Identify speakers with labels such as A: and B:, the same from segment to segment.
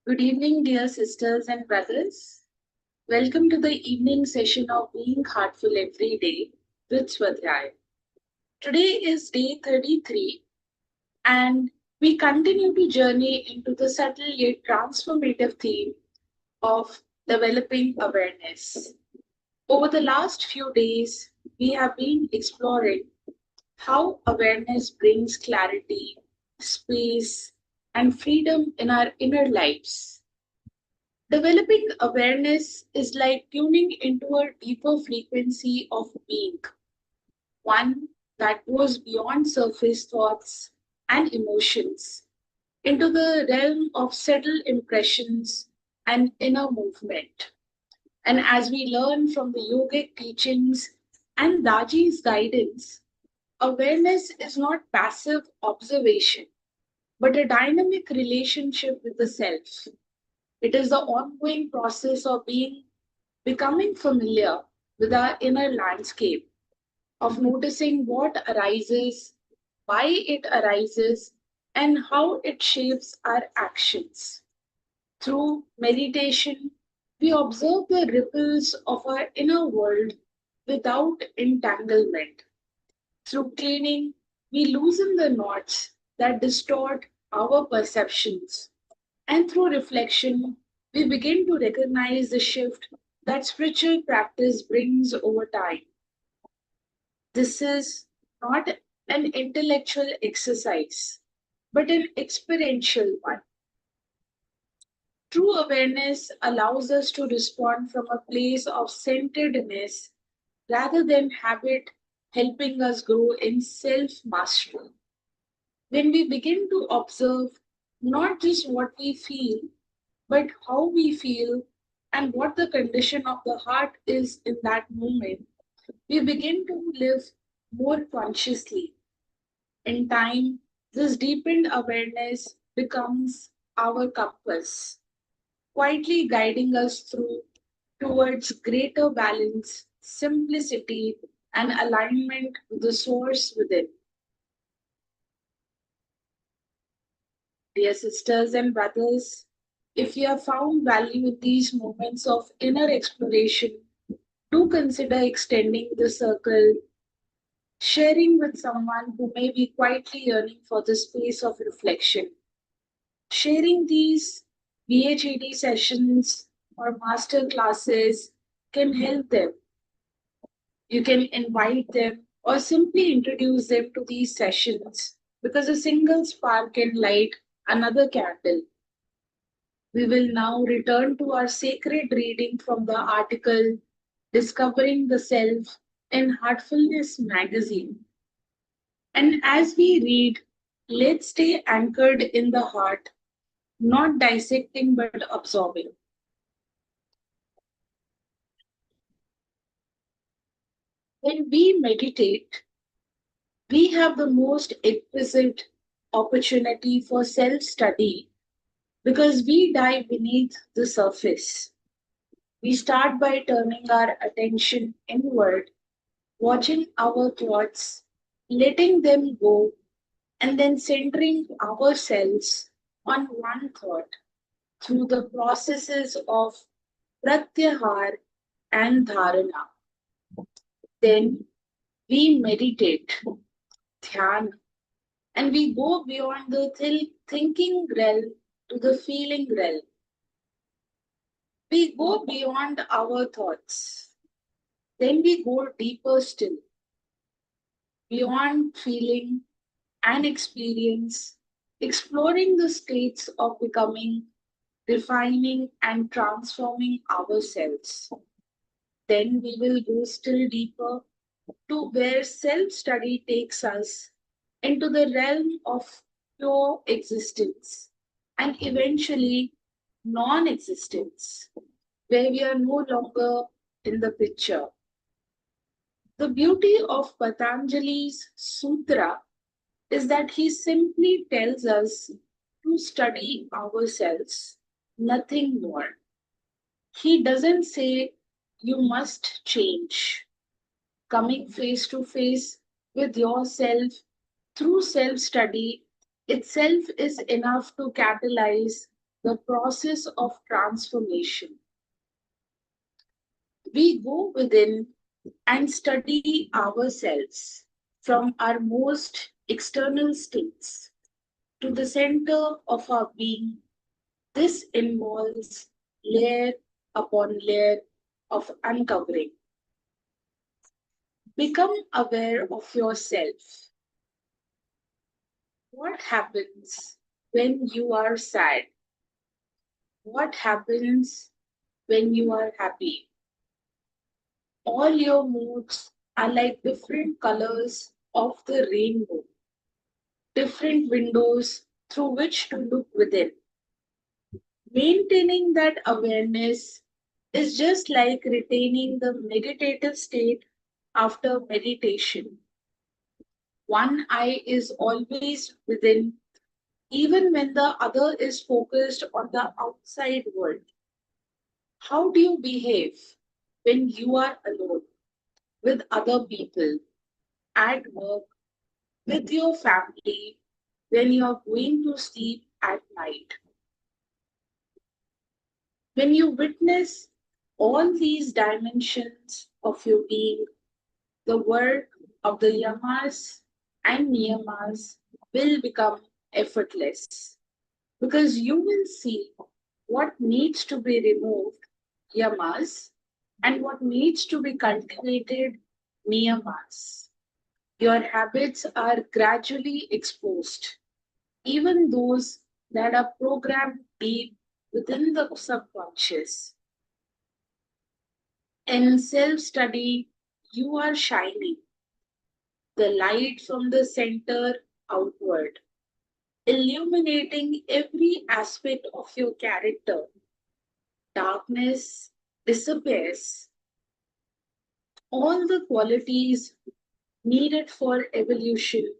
A: Good evening, dear sisters and brothers. Welcome to the evening session of Being Heartful Every Day with Swadhyaya. Today is day 33, and we continue to journey into the subtle yet transformative theme of developing awareness. Over the last few days, we have been exploring how awareness brings clarity, space, and freedom in our inner lives. Developing awareness is like tuning into a deeper frequency of being, one that goes beyond surface thoughts and emotions into the realm of subtle impressions and inner movement. And as we learn from the yogic teachings and Daji's guidance, awareness is not passive observation, but a dynamic relationship with the self. It is the ongoing process of becoming familiar with our inner landscape, of noticing what arises, why it arises, and how it shapes our actions. Through meditation, we observe the ripples of our inner world without entanglement. Through cleaning, we loosen the knots that distort our perceptions. And through reflection, we begin to recognize the shift that spiritual practice brings over time. This is not an intellectual exercise, but an experiential one. True awareness allows us to respond from a place of centeredness rather than habit, helping us grow in self mastery. When we begin to observe not just what we feel, but how we feel and what the condition of the heart is in that moment, we begin to live more consciously. In time, this deepened awareness becomes our compass, quietly guiding us through towards greater balance, simplicity, and alignment with the source within. Dear sisters and brothers, if you have found value in these moments of inner exploration, do consider extending the circle, sharing with someone who may be quietly yearning for the space of reflection. Sharing these BHED sessions or master classes can help them. You can invite them or simply introduce them to these sessions because a single spark can light another candle. We will now return to our sacred reading from the article Discovering the Self in Heartfulness magazine. And as we read, let's stay anchored in the heart, not dissecting but absorbing. When we meditate, we have the most exquisite opportunity for self study because we dive beneath the surface. We start by turning our attention inward, watching our thoughts, letting them go, and then centering ourselves on one thought through the processes of pratyahar and dharana. Then we meditate, dhyan, and we go beyond the thinking realm to the feeling realm. We go beyond our thoughts. Then we go deeper still, beyond feeling and experience, exploring the states of becoming, refining, and transforming ourselves. Then we will go still deeper to where self study takes us into the realm of pure existence and eventually non existence, where we are no longer in the picture. The beauty of Patanjali's Sutra is that he simply tells us to study ourselves, nothing more. He doesn't say you must change. Coming face to face with yourself through self study itself is enough to catalyze the process of transformation. We go within and study ourselves from our most external states to the center of our being. This involves layer upon layer of uncovering. Become aware of yourself. What happens when you are sad? What happens when you are happy? All your moods are like different colors of the rainbow, different windows through which to look within. Maintaining that awareness is just like retaining the meditative state after meditation. One eye is always within, even when the other is focused on the outside world. How do you behave when you are alone with other people, at work, with your family, when you are going to sleep at night? When you witness all these dimensions of your being, the work of the yamas and niyamas will become effortless because you will see what needs to be removed, yamas, and what needs to be cultivated, niyamas. Your habits are gradually exposed, even those that are programmed deep within the subconscious. In self study, you are shining the light from the center outward, illuminating every aspect of your character. Darkness disappears. All the qualities needed for evolution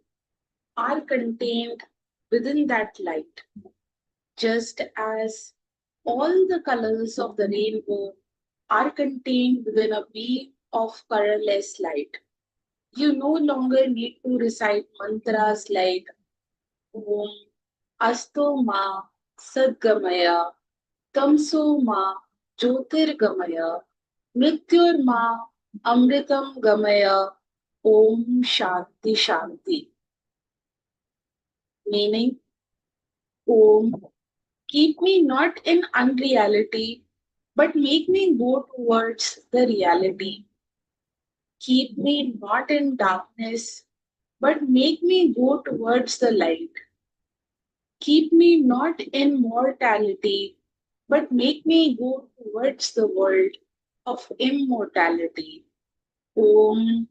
A: are contained within that light, just as all the colors of the rainbow are contained within a beam of colorless light. You no longer need to recite mantras like Om Asto Ma Sadgamaya Tamso Ma Jyotirgamaya Mrityur Ma Amritam Gamaya Om Shanti Shanti. Meaning, Om, keep me not in unreality, but make me go towards the reality. Keep me not in darkness, but make me go towards the light. Keep me not in mortality, but make me go towards the world of immortality. Om,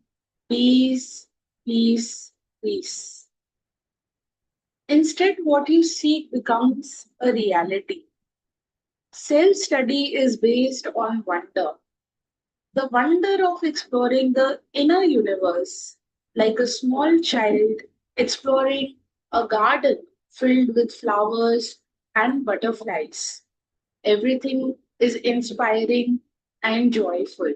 A: peace, peace, peace. Instead, what you seek becomes a reality. Self study is based on wonder, the wonder of exploring the inner universe, like a small child exploring a garden filled with flowers and butterflies. Everything is inspiring and joyful.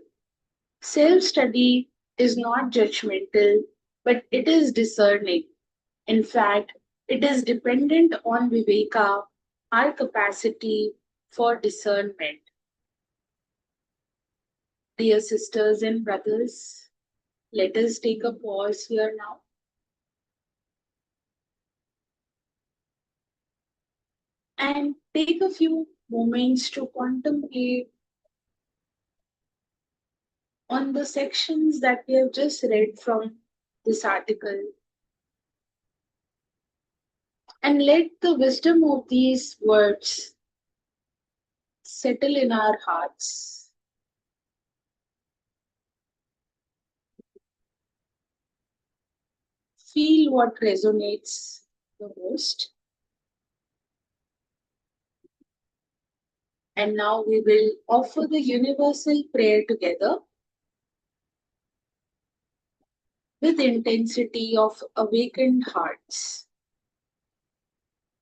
A: Self study is not judgmental, but it is discerning. In fact, it is dependent on viveka, our capacity for discernment. Dear sisters and brothers, let us take a pause here now and take a few moments to contemplate on the sections that we have just read from this article and let the wisdom of these words settle in our hearts. Feel what resonates the most. And now we will offer the universal prayer together with intensity of awakened hearts.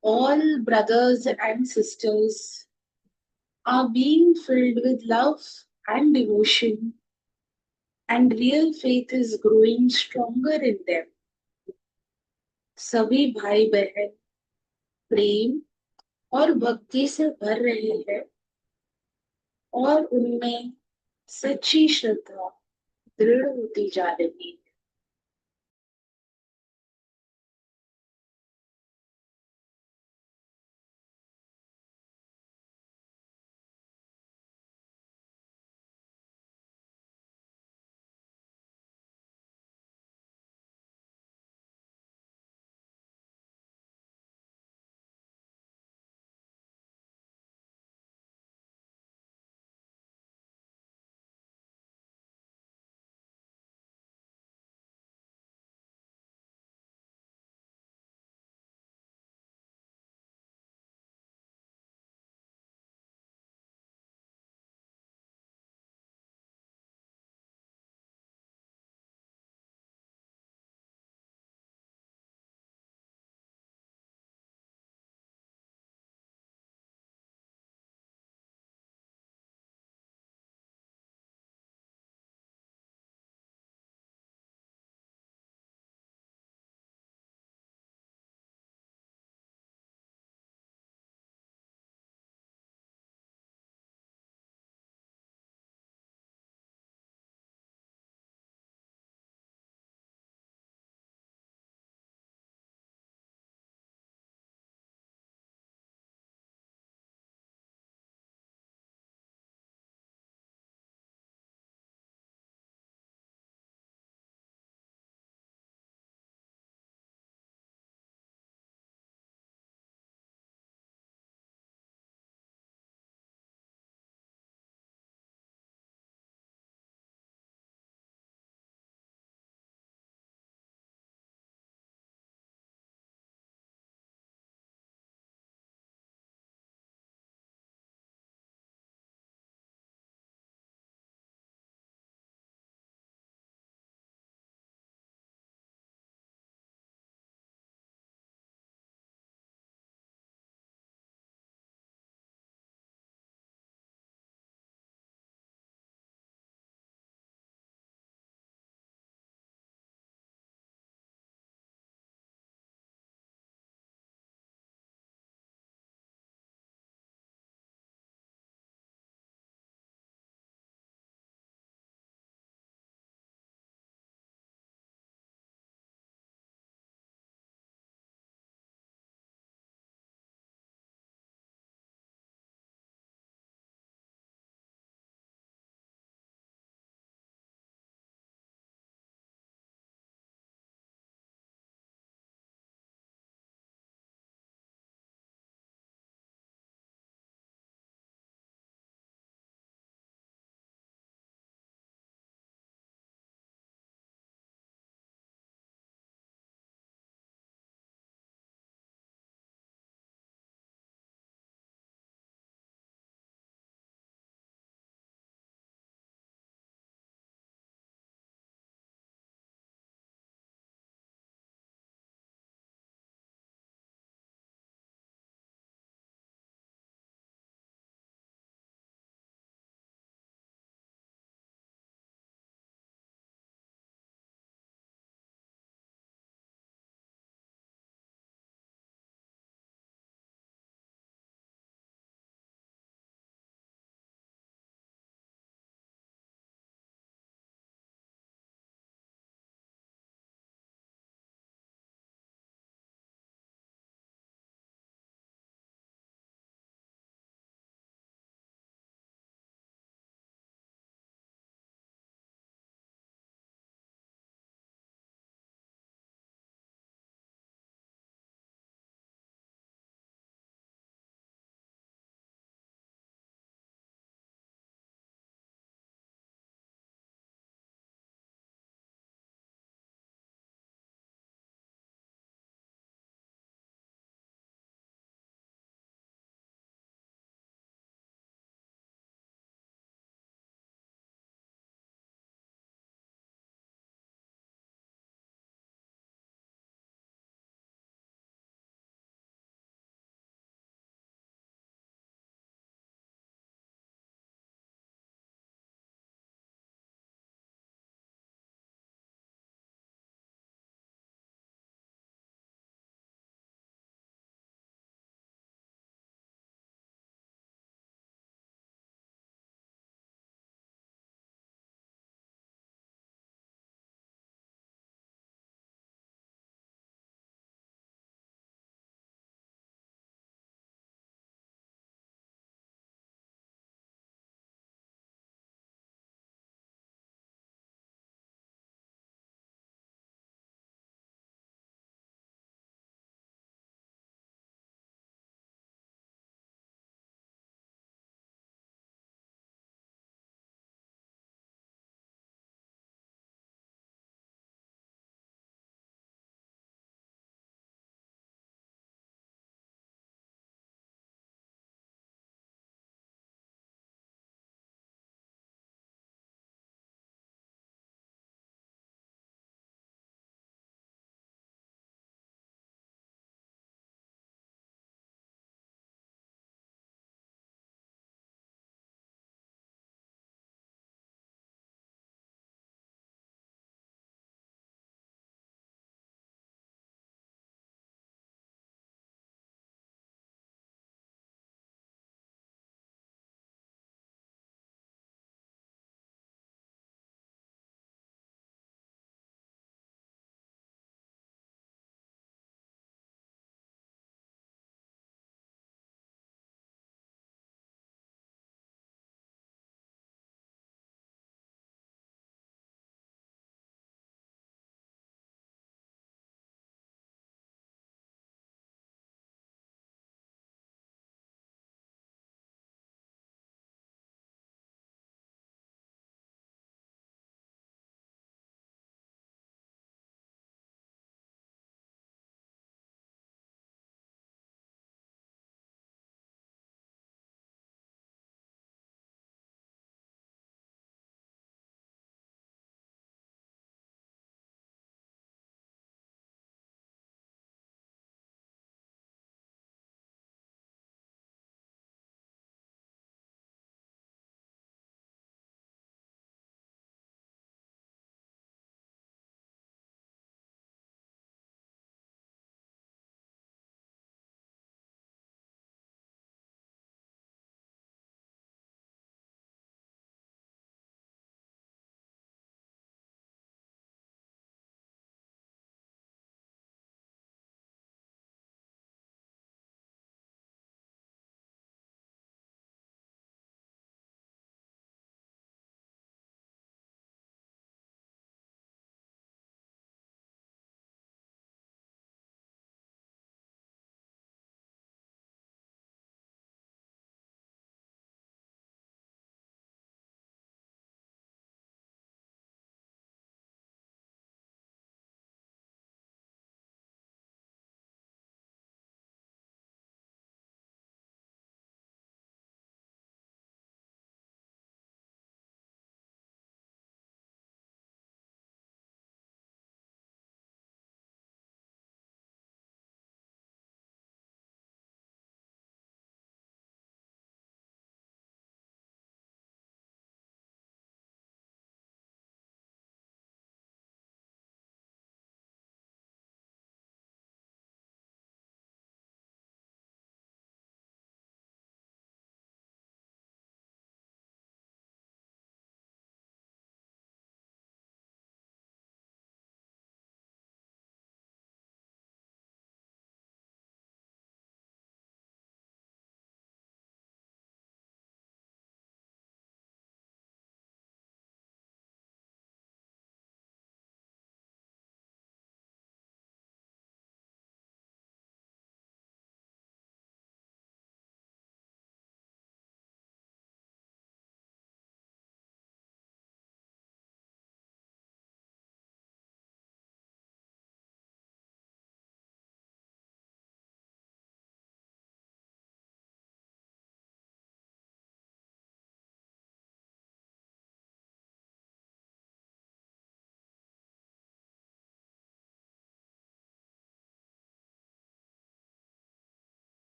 A: All brothers and sisters are being filled with love and devotion, and real faith is growing stronger in them. सभी भाई बहन प्रेम और भक्ति से भर रही है और उनमें सच्ची श्रद्धा दृढ़ होती जा रही है।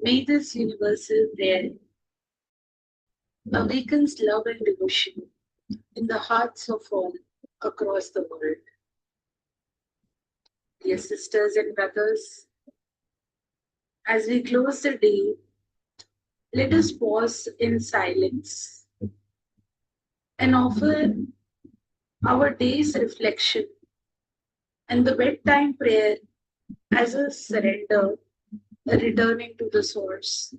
A: May this universal prayer awakens love and devotion in the hearts of all across the world. Dear sisters and brothers, as we close the day, let us pause in silence and offer our day's reflection and the bedtime prayer as a surrender, a returning to the source.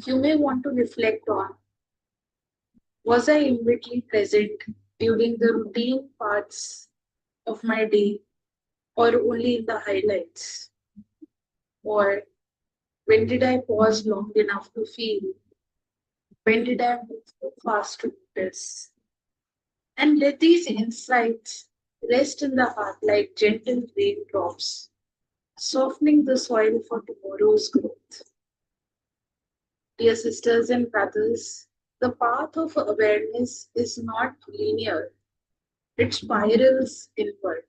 A: You may want to reflect on, was I immediately present during the routine parts of my day or only in the highlights? Or when did I pause long enough to feel? When did I move too fast to notice? And let these insights rest in the heart like gentle raindrops, softening the soil for tomorrow's growth. Dear sisters and brothers, the path of awareness is not linear, it spirals inward.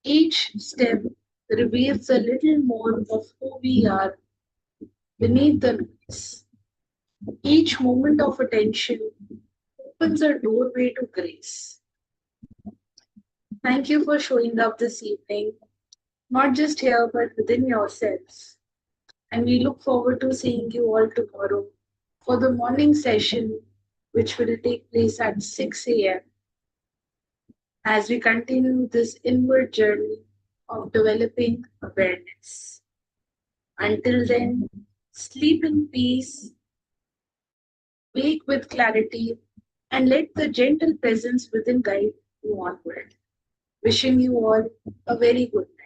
A: Each step reveals a little more of who we are beneath the noise. Each moment of attention opens a doorway to grace. Thank you for showing up this evening, not just here but within yourselves. And we look forward to seeing you all tomorrow for the morning session, which will take place at 6 a.m. as we continue this inward journey of developing awareness. Until then, sleep in peace, wake with clarity, and let the gentle presence within guide you onward. Wishing you all a very good night.